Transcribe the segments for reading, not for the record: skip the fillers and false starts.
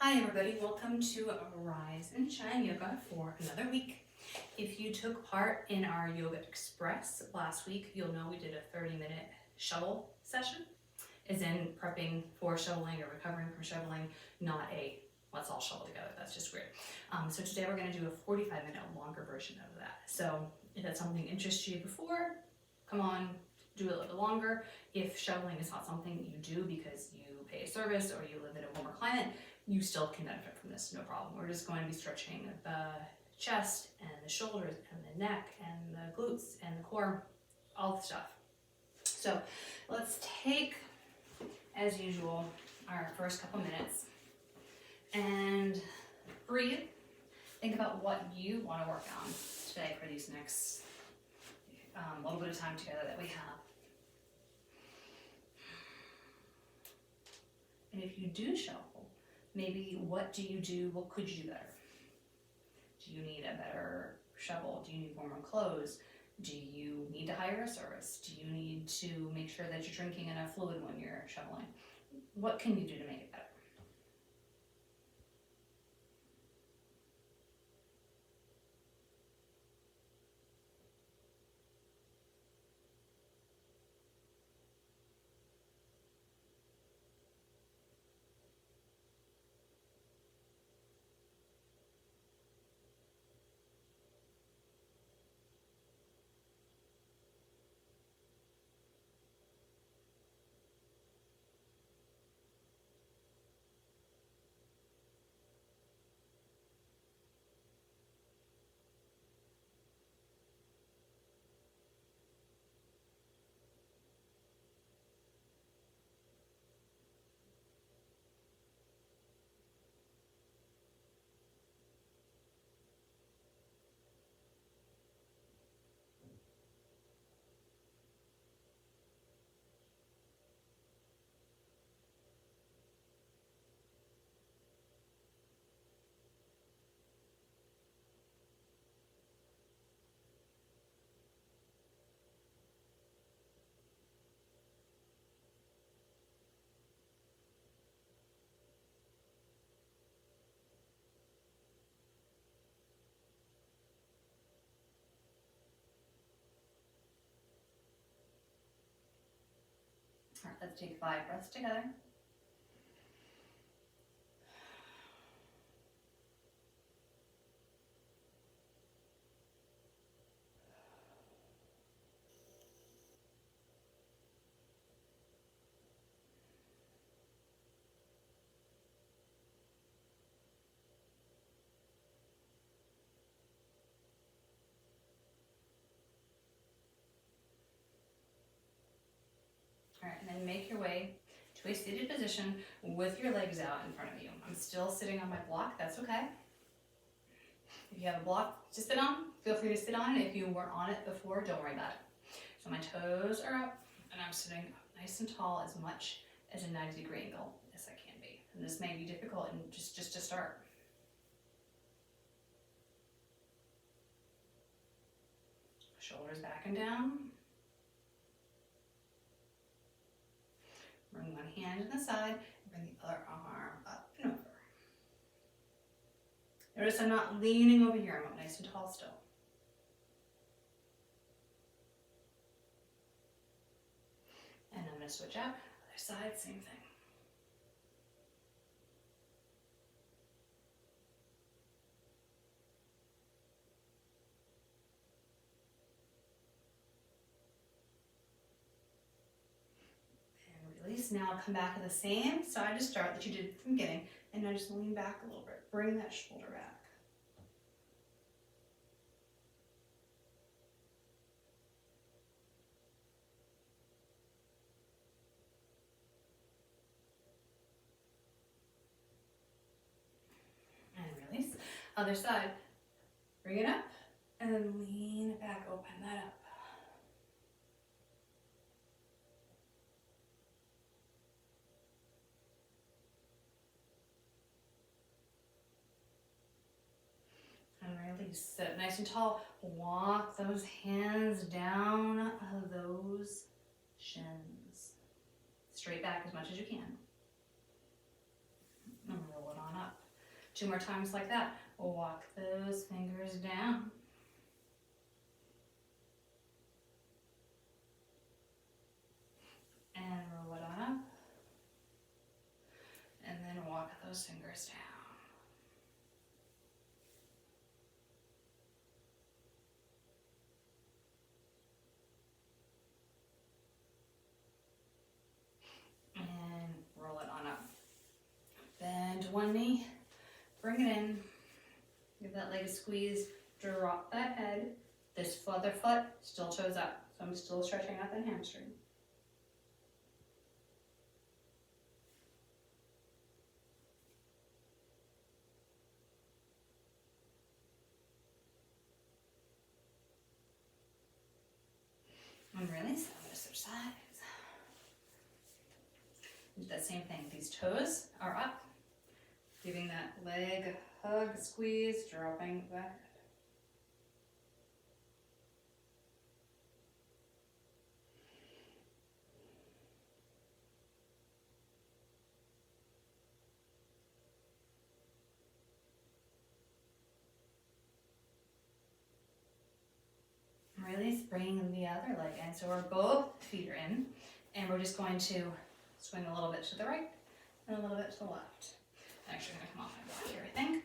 Hi everybody, welcome to Rise and Shine Yoga for another week. If you took part in our Yoga Express last week, you'll know we did a 30-minute shovel session, as in prepping for shoveling or recovering from shoveling, not a let's all shovel together, that's just weird. So today we're going to do a 45-minute longer version of that. So if that's something that interests you before, come on, do it a little bit longer. If shoveling is not something that you do because you pay a service or you live in a warmer climate, you still can benefit from this, no problem. We're just going to be stretching the chest and the shoulders and the neck and the glutes and the core, all the stuff. So let's take, as usual, our first couple minutes and breathe. Think about what you want to work on today for these next little bit of time together that we have. And if you do shovel, maybe what do you do, what could you do better? Do you need a better shovel? Do you need warmer clothes? Do you need to hire a service? Do you need to make sure that you're drinking enough fluid when you're shoveling? What can you do to make it better? All right, let's take 5 breaths together. All right, and then make your way to a seated position with your legs out in front of you. I'm still sitting on my block, that's okay. If you have a block to sit on, feel free to sit on it. If you were on it before, don't worry about it. So my toes are up and I'm sitting up nice and tall, as much as a 90-degree angle as I can be. And this may be difficult and just to start. Shoulders back and down. Bring one hand to the side, bring the other arm up and over. Notice I'm not leaning over here, I'm up nice and tall still. And I'm going to switch out, other side, same thing. And release. Now come back to the same side to start that you did from the beginning, and now just lean back a little bit. Bring that shoulder back. Other side, bring it up and then lean it back, open that up. And release, sit up nice and tall, walk those hands down those shins. Straight back as much as you can. And roll it on up. 2 more times like that. Walk those fingers down. And roll it on up. And then walk those fingers down. And roll it on up. Bend one knee, bring it in. Give that leg a squeeze, drop that head. This other foot still toes up, so I'm still stretching out that hamstring. And release. I'm going to switch sides. Do that same thing. These toes are up. Giving that leg a hug, squeeze, dropping the head. Release, bring the other leg in. So we're both feet are in, and we're just going to swing a little bit to the right and a little bit to the left. Actually, I'm going to come off my block here, I think.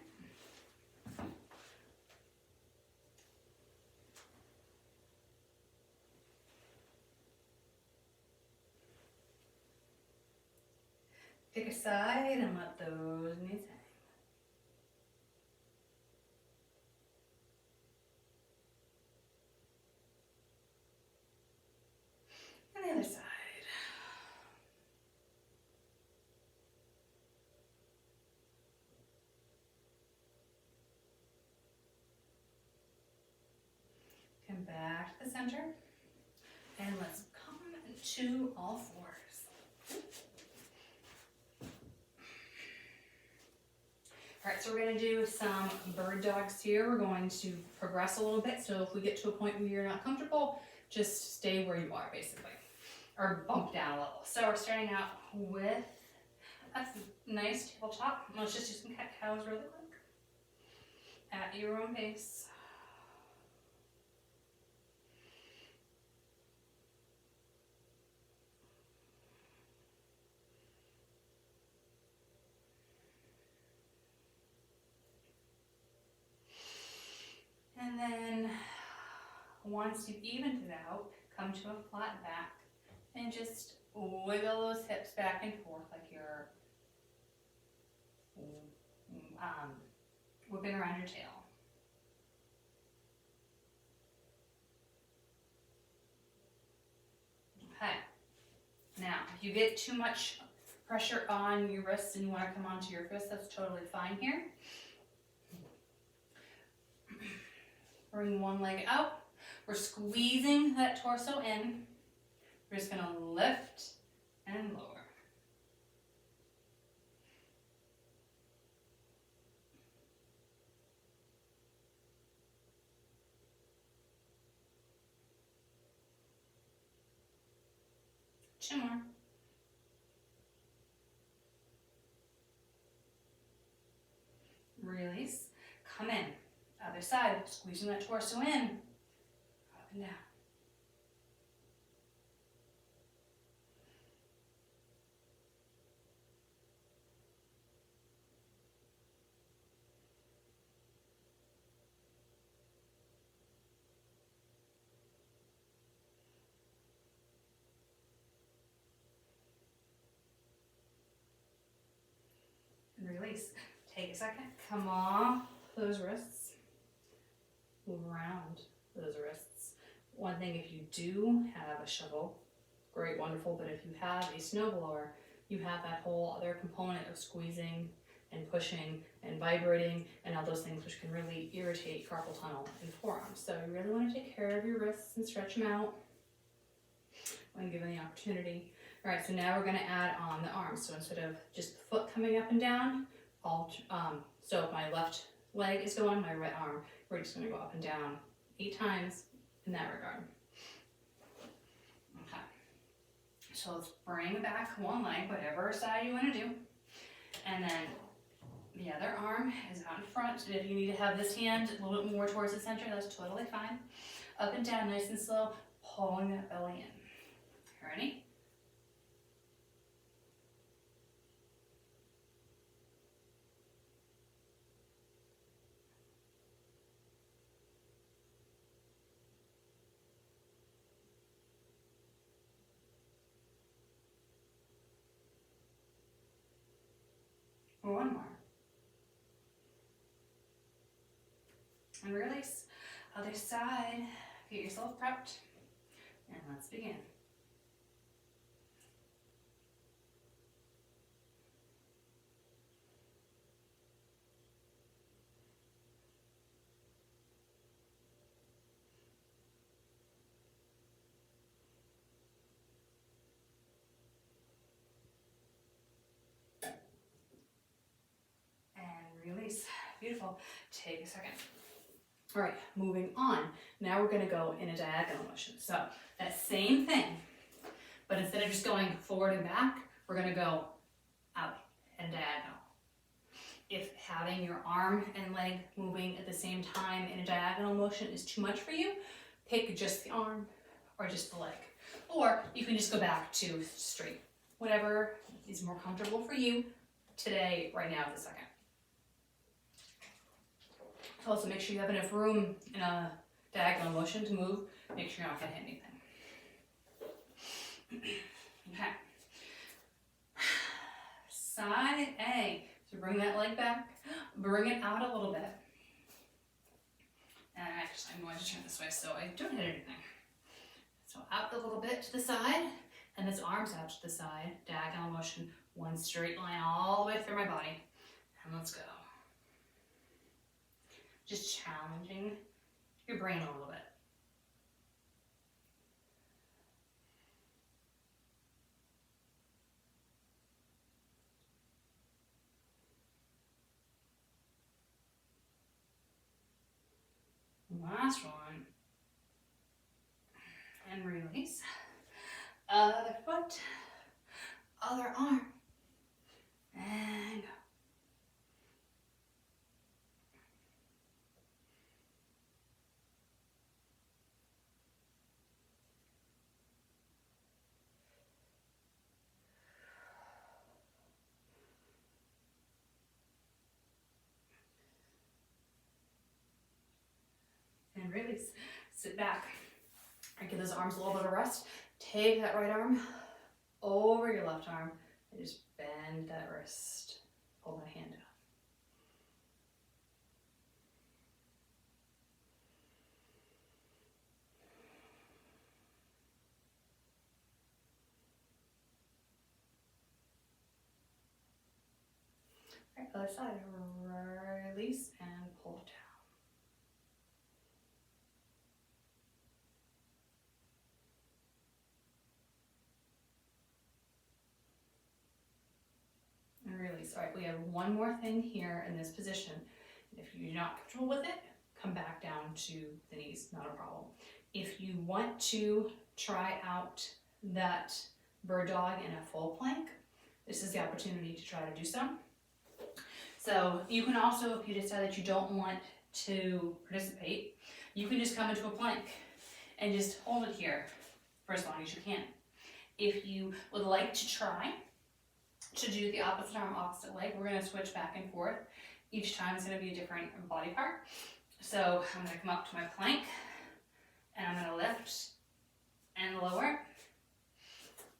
Pick a side and let those knees hang. And the other side. Come back to the center. And let's come to all fours. All right, so we're gonna do some bird dogs here. We're going to progress a little bit. So if we get to a point where you're not comfortable, just stay where you are basically, or bump down a little. So we're starting out with a nice tabletop. Let's just do some cat cows really quick at your own pace. And then once you've evened it out, come to a flat back and just wiggle those hips back and forth like you're whipping around your tail. Okay. Now, if you get too much pressure on your wrists and you want to come onto your fists, that's totally fine here. Bring one leg out. We're squeezing that torso in. We're just going to lift and lower. Two more. Release. Come in. Other side. Squeezing that torso in. Up and down. And release. Take a second. Come off those wrists. Move around those wrists. One thing, if you do have a shovel, great, wonderful, but if you have a snowblower, you have that whole other component of squeezing and pushing and vibrating and all those things, which can really irritate carpal tunnel and forearms. So you really want to take care of your wrists and stretch them out when given the opportunity. All right, so now we're going to add on the arms. So instead of just the foot coming up and down, so if my left leg is going, my right arm, we're just going to go up and down 8 times in that regard. Okay. So let's bring back one leg, whatever side you want to do. And then the other arm is want. And if you need to have this hand a little bit more towards the center, that's totally fine. Up and down, nice and slow, pulling that belly in. Ready? One more. And release. Other side. Get yourself prepped. And let's begin. And release. Beautiful. Take a second. All right, moving on. Now we're gonna go in a diagonal motion. So that same thing, but instead of just going forward and back, we're gonna go out and diagonal. If having your arm and leg moving at the same time in a diagonal motion is too much for you, pick just the arm or just the leg. Or you can just go back to straight. Whatever is more comfortable for you today, right now, this second. Also, make sure you have enough room in a diagonal motion to move. Make sure you're not going to hit anything. Okay. Side A. So bring that leg back. Bring it out a little bit. And actually, I'm going to turn this way so I don't hit anything. So out a little bit to the side. And this arm's out to the side. Diagonal motion. One straight line all the way through my body. And let's go. Just challenging your brain a little bit. Last one. And release. Other foot, other arm, and go. And release. Sit back. And give those arms a little bit of rest. Take that right arm over your left arm and just bend that wrist. Pull that hand down. All right, other side. Release and pull down. And release. All right, we have one more thing here in this position. If you're not comfortable with it, come back down to the knees, not a problem. If you want to try out that bird dog in a full plank, this is the opportunity to try to do so. So you can also, if you decide that you don't want to participate, you can just come into a plank and just hold it here for as long as you can. If you would like to try to do the opposite arm, opposite leg, we're going to switch back and forth. Each time is going to be a different body part. So I'm going to come up to my plank and I'm going to lift and lower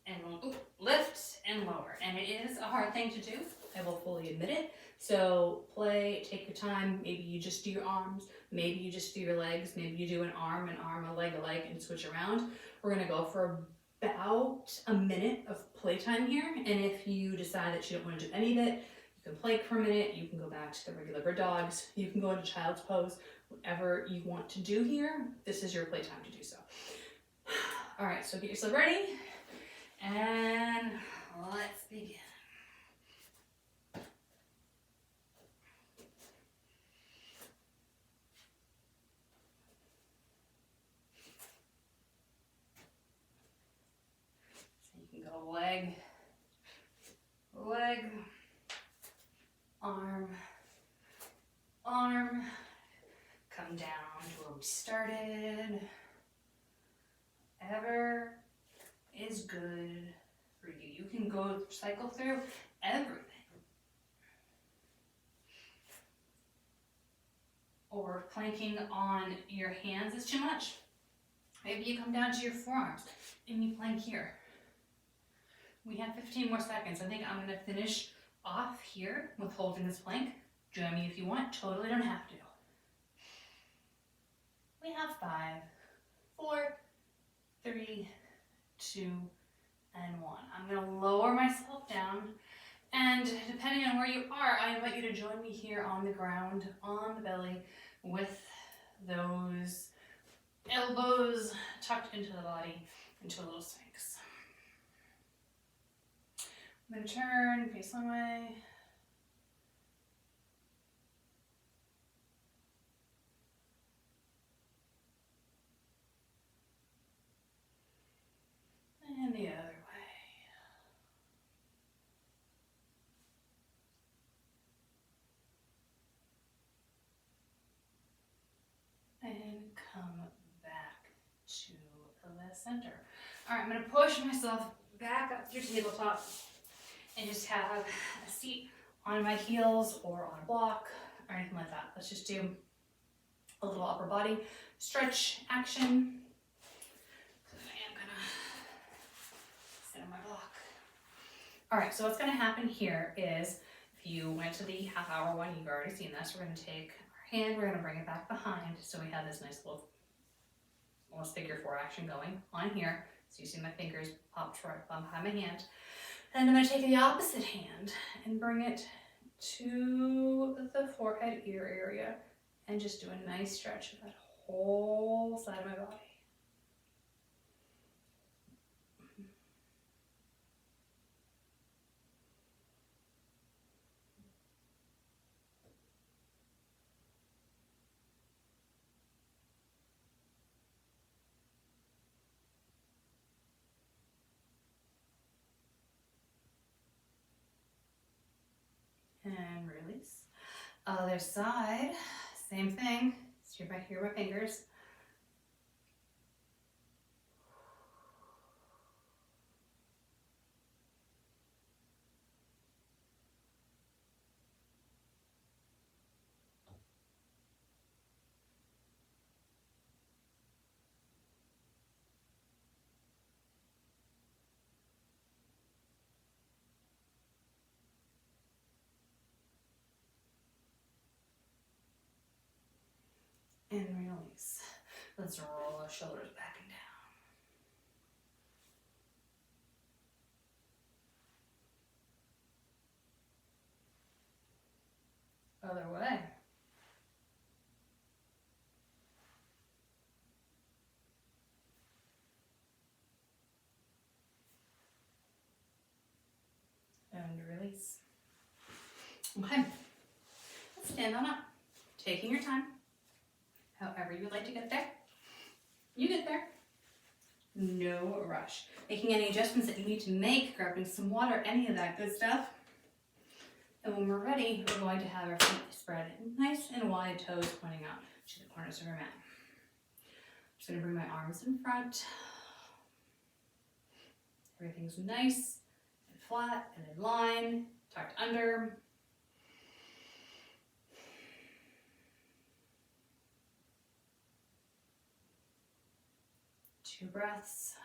and lift and lower. And it is a hard thing to do. I will fully admit it. So take your time. Maybe you just do your arms. Maybe you just do your legs. Maybe you do an arm, a leg, and switch around. We're going to go for about a minute of playtime here. And if you decide that you don't want to do any of it, you can plank for a minute. You can go back to the regular bird dogs. You can go into child's pose. Whatever you want to do here, this is your playtime to do so. All right, so get yourself ready. And let's begin. Leg, arm, arm, come down to where we started. Whatever is good for you. You can go cycle through everything. Or planking on your hands is too much. Maybe you come down to your forearms and you plank here. We have 15 more seconds. I think I'm going to finish off here with holding this plank. Join me if you want. Totally don't have to. We have 5, 4, 3, 2, and 1. I'm going to lower myself down. And depending on where you are, I invite you to join me here on the ground, on the belly, with those elbows tucked into the body, into a little sphinx. I'm going to turn, face one way. And the other way. And come back to the center. All right, I'm going to push myself back up to your tabletop and just have a seat on my heels or on a block or anything like that. Let's just do a little upper body stretch action. So I am going to sit on my block. All right, so what's going to happen here is if you went to the half-hour one, you've already seen this. We're going to take our hand, we're going to bring it back behind. So we have this nice little almost figure 4 action going on here. So you see my fingers popped right behind my hand. And I'm going to take the opposite hand and bring it to the forehead ear area and just do a nice stretch of that whole side of my body. And release. Other side, same thing. So here are my fingers. And release. Let's roll our shoulders back and down. Other way. And release. Okay. Let's stand on up. Taking your time. However you would like to get there. You get there. No rush. Making any adjustments that you need to make, grabbing some water, any of that good stuff. And when we're ready, we're going to have our feet spread nice and wide, toes pointing out to the corners of our mat. I'm just going to bring my arms in front. Everything's nice and flat and in line, tucked under. 2 breaths.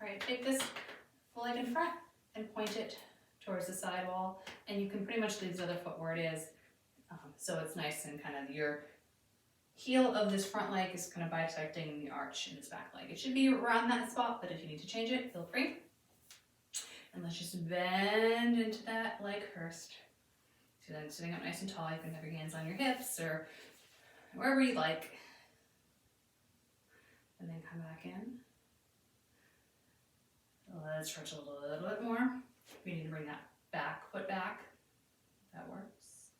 All right, take this leg in front and point it towards the side wall, and you can pretty much leave the other foot where it is, so it's nice and kind of your heel of this front leg is kind of bisecting the arch in this back leg. It should be around that spot, but if you need to change it, feel free. And let's just bend into that leg first. So then sitting up nice and tall, you can have your hands on your hips or wherever you like. And then come back in. Let's stretch a little bit more. We need to bring that back foot back. That works.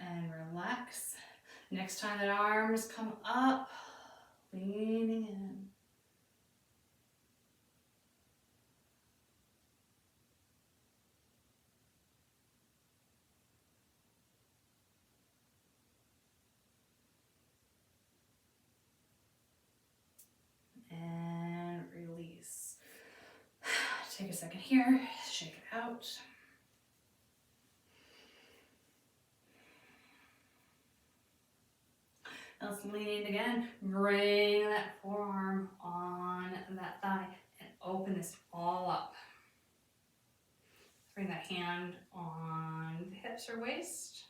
And relax. Next time that arms come up, leaning in. Take a second here, shake it out. Now let's lean in again. Bring that forearm on that thigh and open this all up. Bring that hand on the hips or waist.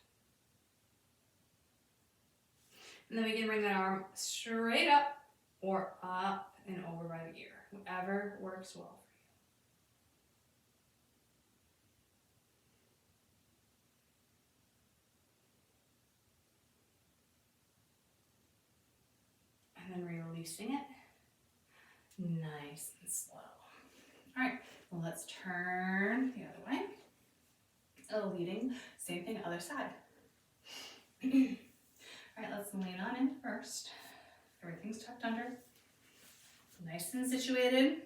And then we can bring that arm straight up or up and over by the ear. Whatever works well for you. And then releasing it. Nice and slow. All right, well, let's turn the other way. Leading, same thing, other side. All right, let's lean on in first. Everything's tucked under. Nice and situated.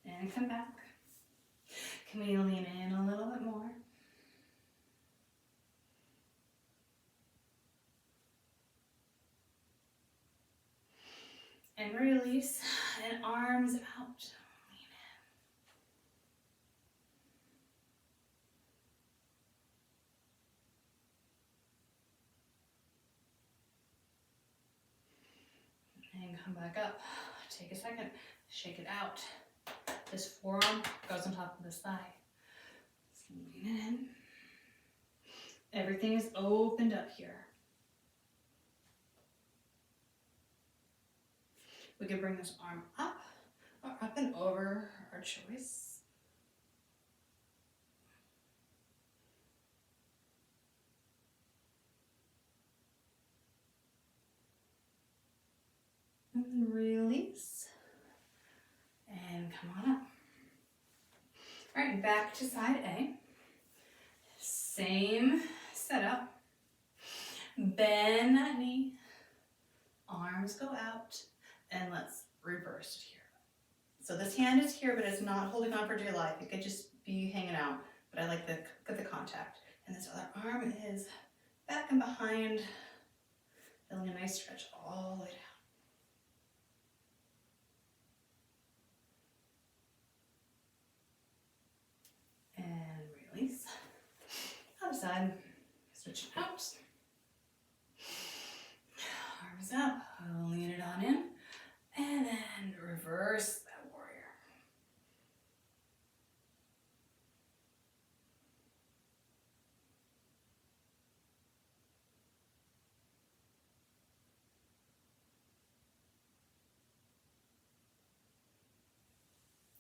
And come back. Can we lean in a little bit more? And release, and arms out. Lean in. And come back up. Take a second, shake it out. This forearm goes on top of this thigh. Lean in. Everything is opened up here. We can bring this arm up or up and over, our choice. And then release. And come on up. All right, back to side A. Same setup. Bend that knee. Arms go out. And let's reverse it here. So this hand is here, but it's not holding on for dear life. It could just be hanging out, but I like the contact. And this other arm is back and behind, feeling a nice stretch all the way down. And release. Other side, switch it out. Arms up, lean it on in. And then reverse that warrior.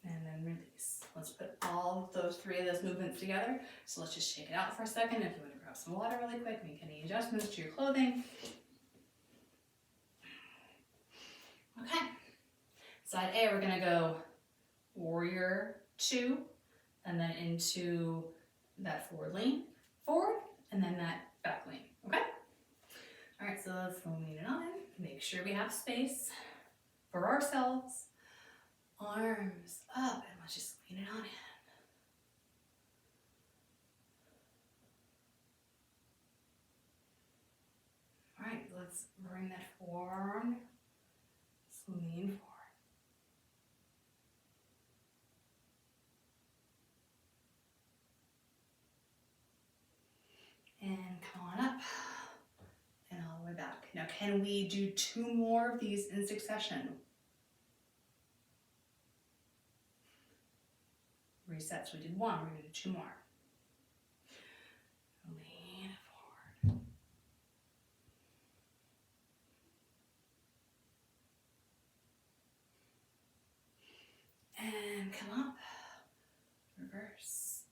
And then release. Let's put all of those three of those movements together. So let's just shake it out for a second. If you want to grab some water really quick, make any adjustments to your clothing. Okay. Side A, we're gonna go warrior 2, and then into that forward lean, forward, and then that back lean, okay? All right, so let's lean it on in. Make sure we have space for ourselves. Arms up, and let's just lean it on in. All right, let's bring that forearm. Let's lean forward. And come on up and all the way back. Now, can we do 2 more of these in succession? Reset. So we did 1, we're going to do 2 more. Lean forward. And come up. Reverse.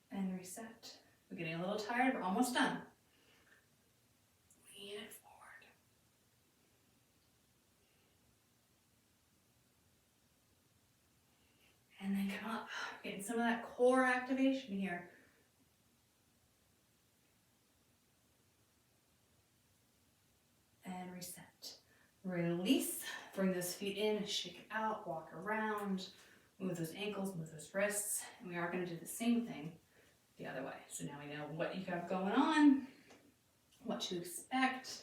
And reset. We're getting a little tired, we're almost done. Lean it forward. And then come up. Getting some of that core activation here. And reset. Release. Bring those feet in, shake it out, walk around, move those ankles, move those wrists. And we are going to do the same thing the other way. So now we know what you have going on. what to expect.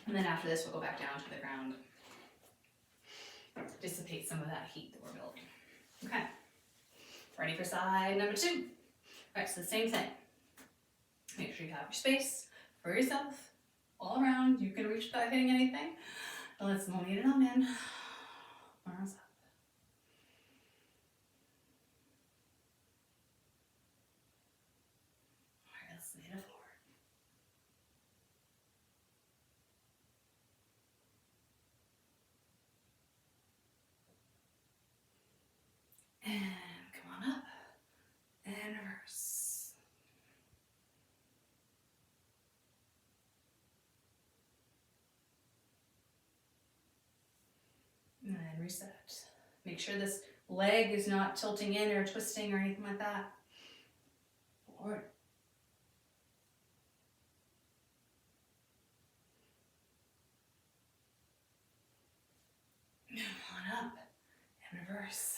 And then after this, we'll go back down to the ground. Dissipate some of that heat that we're building. Okay, ready for side number 2. All right, so the same thing. Make sure you have your space for yourself all around. You can reach without hitting anything. And let's lean it on in. Arms up. All right, let's lean it forward. And come on up and reverse. And reset. Make sure this leg is not tilting in or twisting or anything like that. Forward. Come on up and reverse.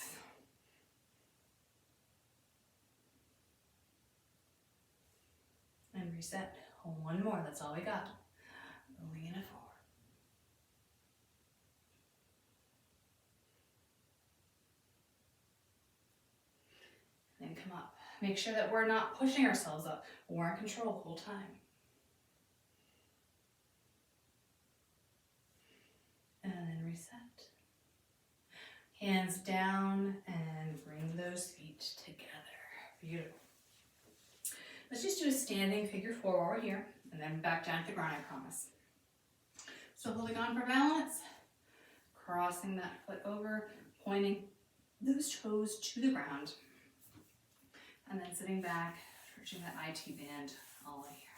And reset. One more, that's all we got. Lean it forward. And come up. Make sure that we're not pushing ourselves up. We're in control the whole time. And then reset. Hands down and bring those feet together. Beautiful. Let's just do a standing figure 4 while we're here, and then back down to the ground, I promise. So holding on for balance, crossing that foot over, pointing those toes to the ground, and then sitting back, stretching that IT band all the way here.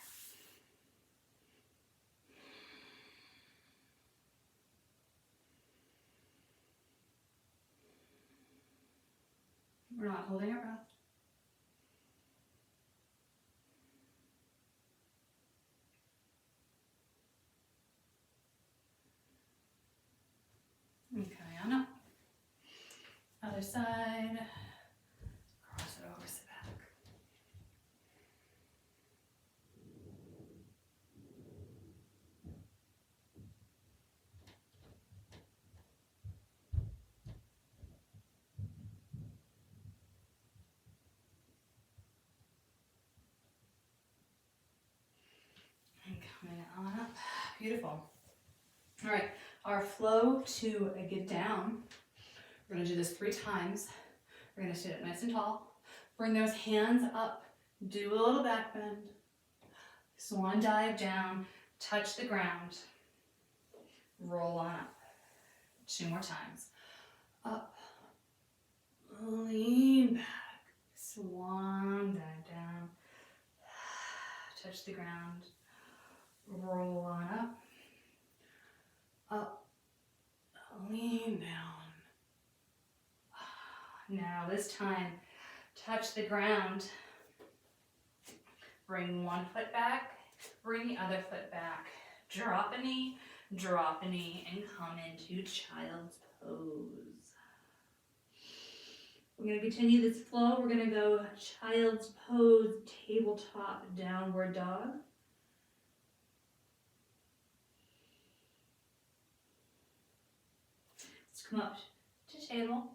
We're not holding our breath. Okay, on up. Other side. Cross it over, sit back. And coming on up. Beautiful. All right, our flow to get down, we're going to do this 3 times. We're going to sit up nice and tall. Bring those hands up. Do a little back bend. Swan dive down. Touch the ground. Roll on up. 2 more times. Up. Lean back. Swan dive down. Touch the ground. Roll on up. Up. Lean down. Now this time, touch the ground. Bring one foot back, bring the other foot back. Drop a knee, and come into child's pose. We're going to continue this flow. We're going to go child's pose, tabletop, downward dog. Let's come up to table.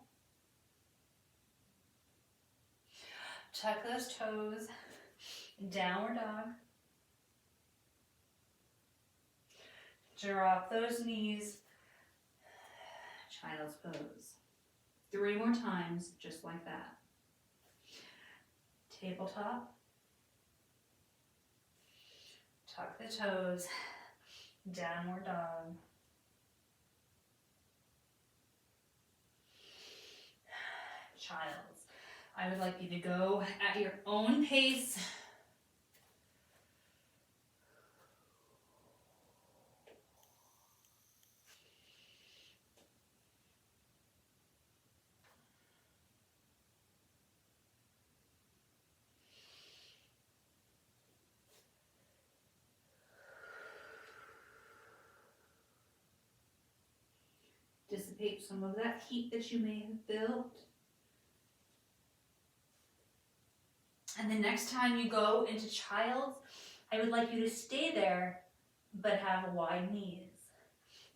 Tuck those toes, downward dog. Drop those knees, child's pose. 3 more times, just like that. Tabletop. Tuck the toes, downward dog. Child's. I would like you to go at your own pace. Dissipate some of that heat that you may have built. And the next time you go into child's, I would like you to stay there, but have wide knees.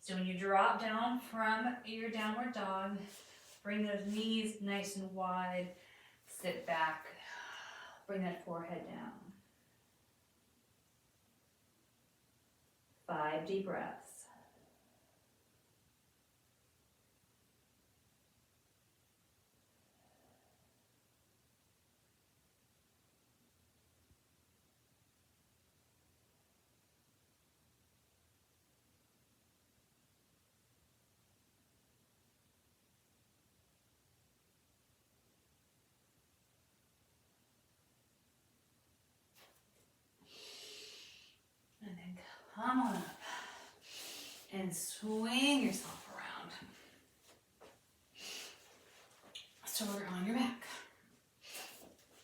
So when you drop down from your downward dog, bring those knees nice and wide, sit back, bring that forehead down. 5 deep breaths. And then come on up and swing yourself around. So we're on your back.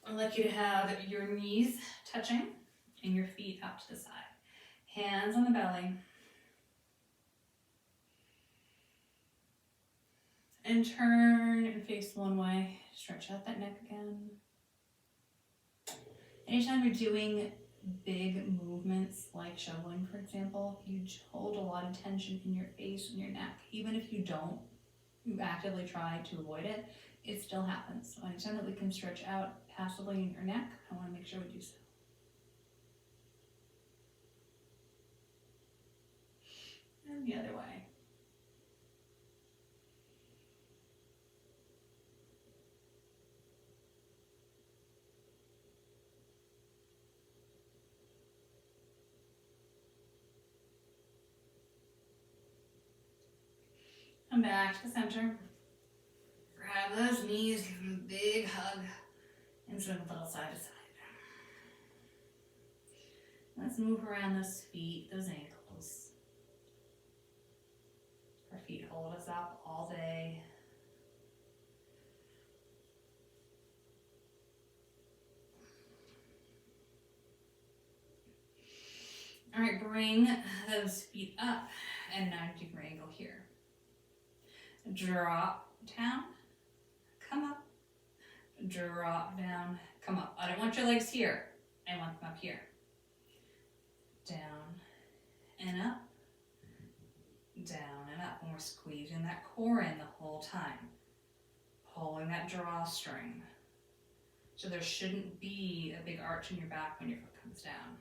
I'd like you to have your knees touching and your feet out to the side. Hands on the belly. And turn and face one way. Stretch out that neck again. Anytime you're doing big movements like shoveling, for example, you hold a lot of tension in your face and your neck. Even if you actively try to avoid it, it still happens. So anytime that we can stretch out passively in your neck, I want to make sure we do so. And the other way. Come back to the center. Grab those knees, give them a big hug, and swing a little side to side. Let's move around those feet, those ankles. Our feet hold us up all day. All right, bring those feet up at a 90-degree angle here. Drop down, come up, drop down, come up. I don't want your legs here. I want them up here. Down and up, down and up. And we're squeezing that core in the whole time. Pulling that drawstring. So there shouldn't be a big arch in your back when your foot comes down.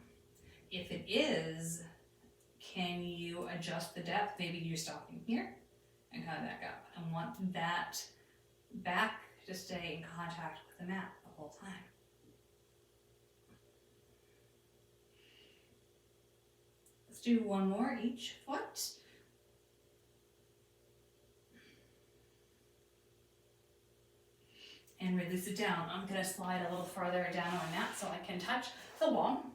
If it is, can you adjust the depth? Maybe you're stopping here and come back up. I want that back to stay in contact with the mat the whole time. Let's do one more each foot. And release it down. I'm gonna slide a little farther down on my mat so I can touch the wall.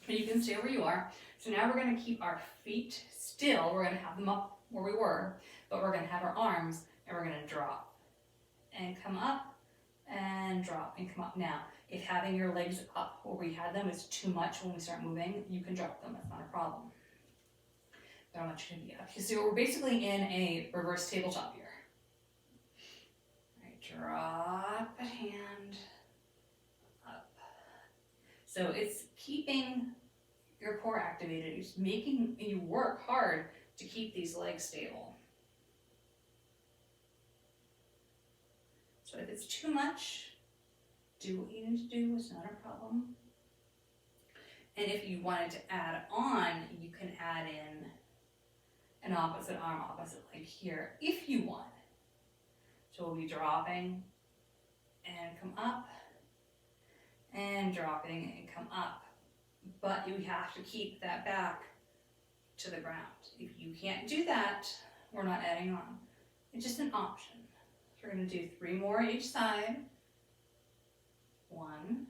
But you can stay where you are. So now we're gonna keep our feet still. We're gonna have them up where we were, but we're gonna have our arms and we're gonna drop and come up and drop and come up. Now, if having your legs up where we had them is too much when we start moving, you can drop them, that's not a problem. But I want you to be up. So we're basically in a reverse tabletop here. All right, drop a hand up. So it's keeping your core activated. It's making you work hard to keep these legs stable. So if it's too much, do what you need to do, it's not a problem. And if you wanted to add on, you can add in an opposite arm, opposite leg here, if you want. So we'll be dropping and come up, and dropping and come up. But you have to keep that back to the ground. If you can't do that, we're not adding on. It's just an option. So we're going to do 3 more each side. 1,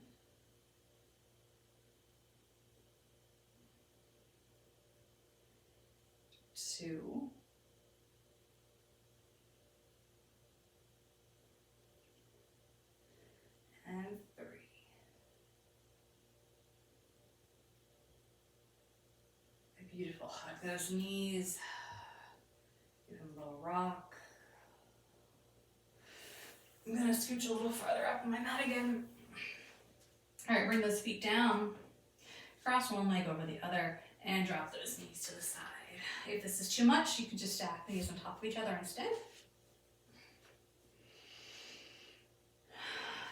2, and 3. A beautiful hug those knees. Give them a little rock. I'm going to scooch a little farther up on my mat again. All right, bring those feet down, cross one leg over the other, and drop those knees to the side. If this is too much, you can just stack the knees on top of each other instead.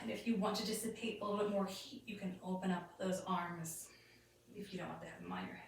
And if you want to dissipate a little bit more heat, you can open up those arms if you don't want to have them on your hip.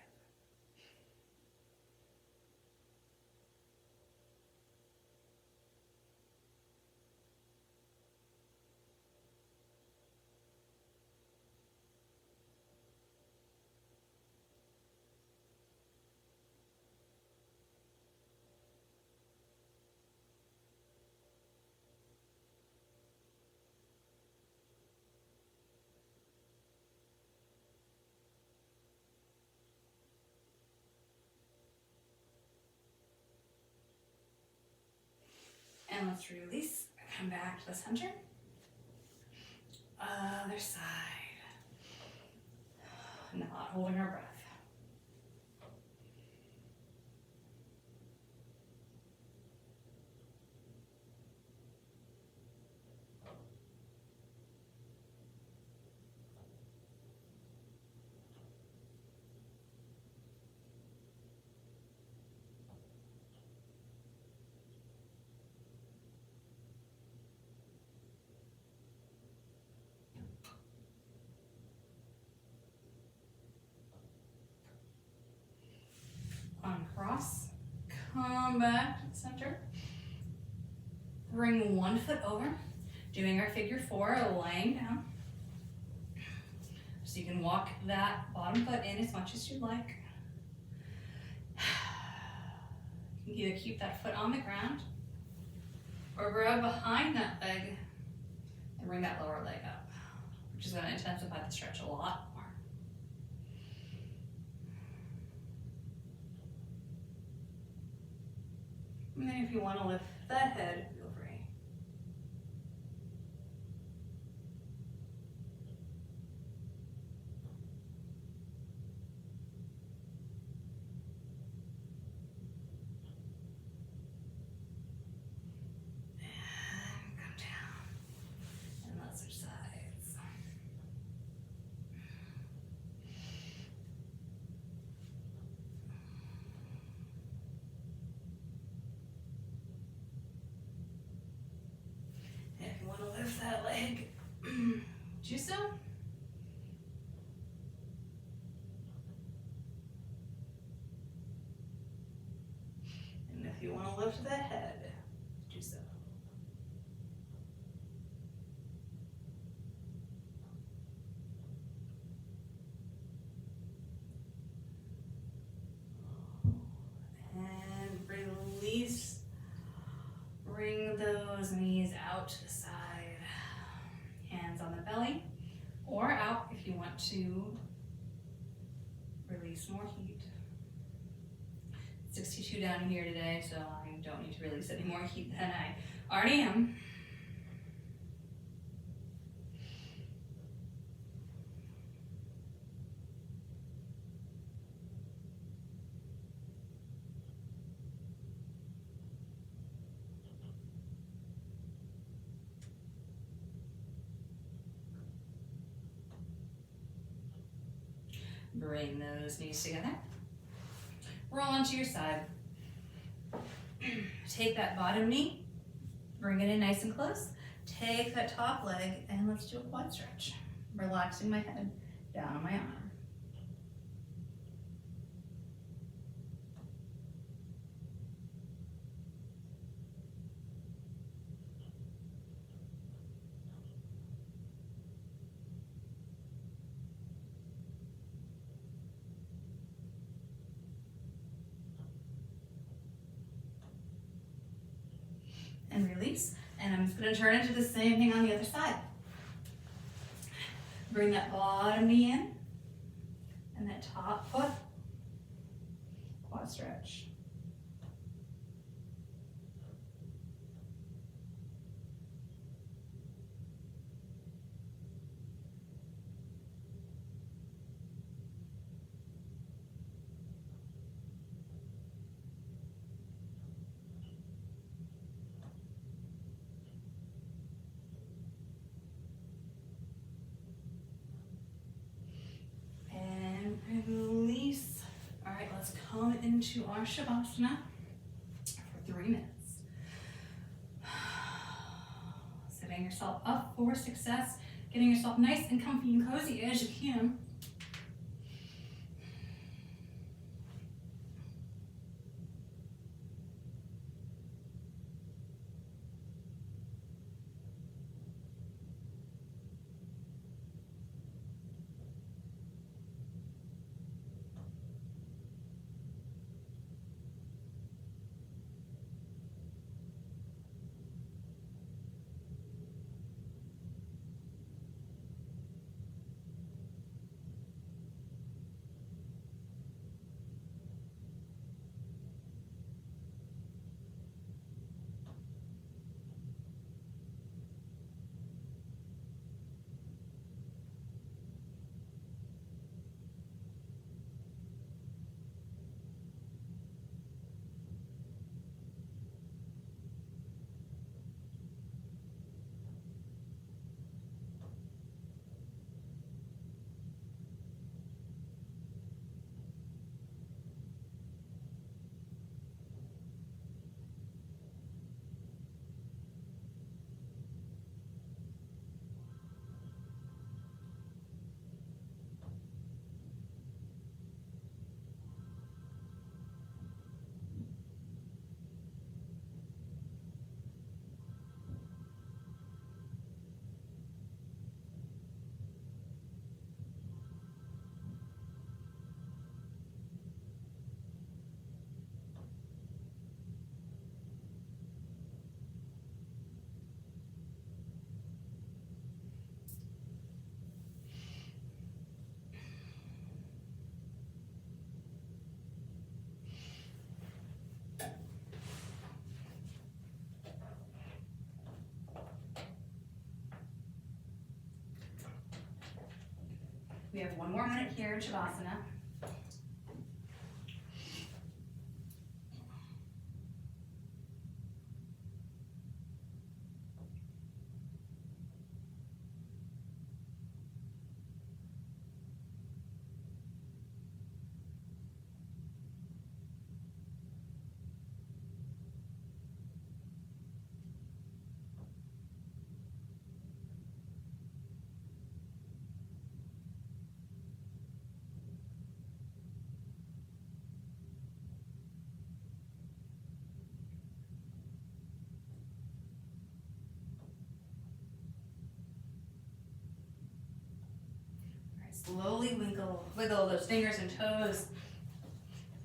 And let's release, come back to the center. Other side. Not holding our breath. Uncross, come back to the center. Bring one foot over, doing our figure four, laying down. So you can walk that bottom foot in as much as you'd like. You can either keep that foot on the ground or grab behind that leg and bring that lower leg up, which is going to intensify the stretch a lot more. And then if you want to lift that head, feel free. And come down. And let's switch sides. If you want to lift that leg, do so. And if you want to lift that head, do so. And release. Bring those knees out to the side. Hands on the belly, or out if you want to release more heat. 62 down here today, so I don't need to release any more heat than I already am. Bring those knees together. Roll onto your side. Take that bottom knee, bring it in nice and close. Take that top leg, and let's do a quad stretch. Relaxing my head down on my arm. And release. And I'm just going to turn into the same thing on the other side. Bring that bottom knee in and that top foot. Quad stretch. into our Shavasana for 3 minutes. Setting yourself up for success, getting yourself nice and comfy and cozy as you can. We have 1 more minute here in Shavasana. Slowly wiggle those fingers and toes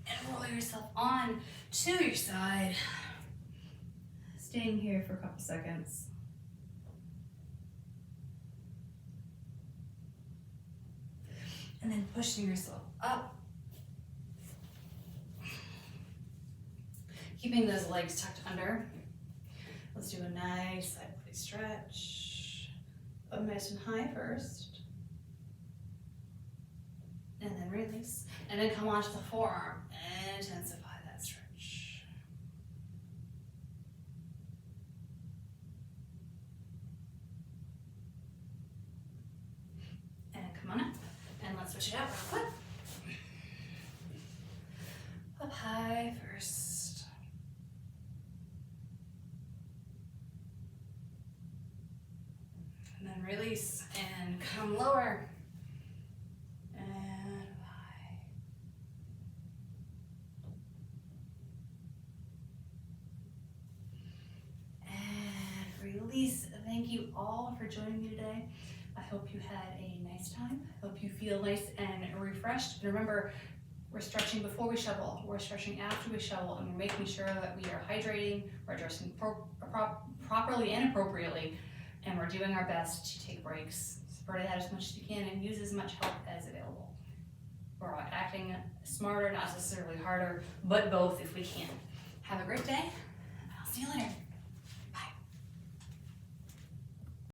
and roll yourself on to your side. Staying here for a couple seconds. And then pushing yourself up. Keeping those legs tucked under. Let's do a nice side body stretch. Up nice and high first. And then release. And then come onto the forearm and intensify that stretch. And come on up. And let's switch it out real quick. Up high first. And then release and come lower. Release. Thank you all for joining me today. I hope you had a nice time. I hope you feel nice and refreshed. And remember, we're stretching before we shovel. We're stretching after we shovel, and we're making sure that we are hydrating, we're dressing properly and appropriately, and we're doing our best to take breaks. Spread it out as much as you can and use as much help as available. We're acting smarter, not necessarily harder, but both if we can. Have a great day.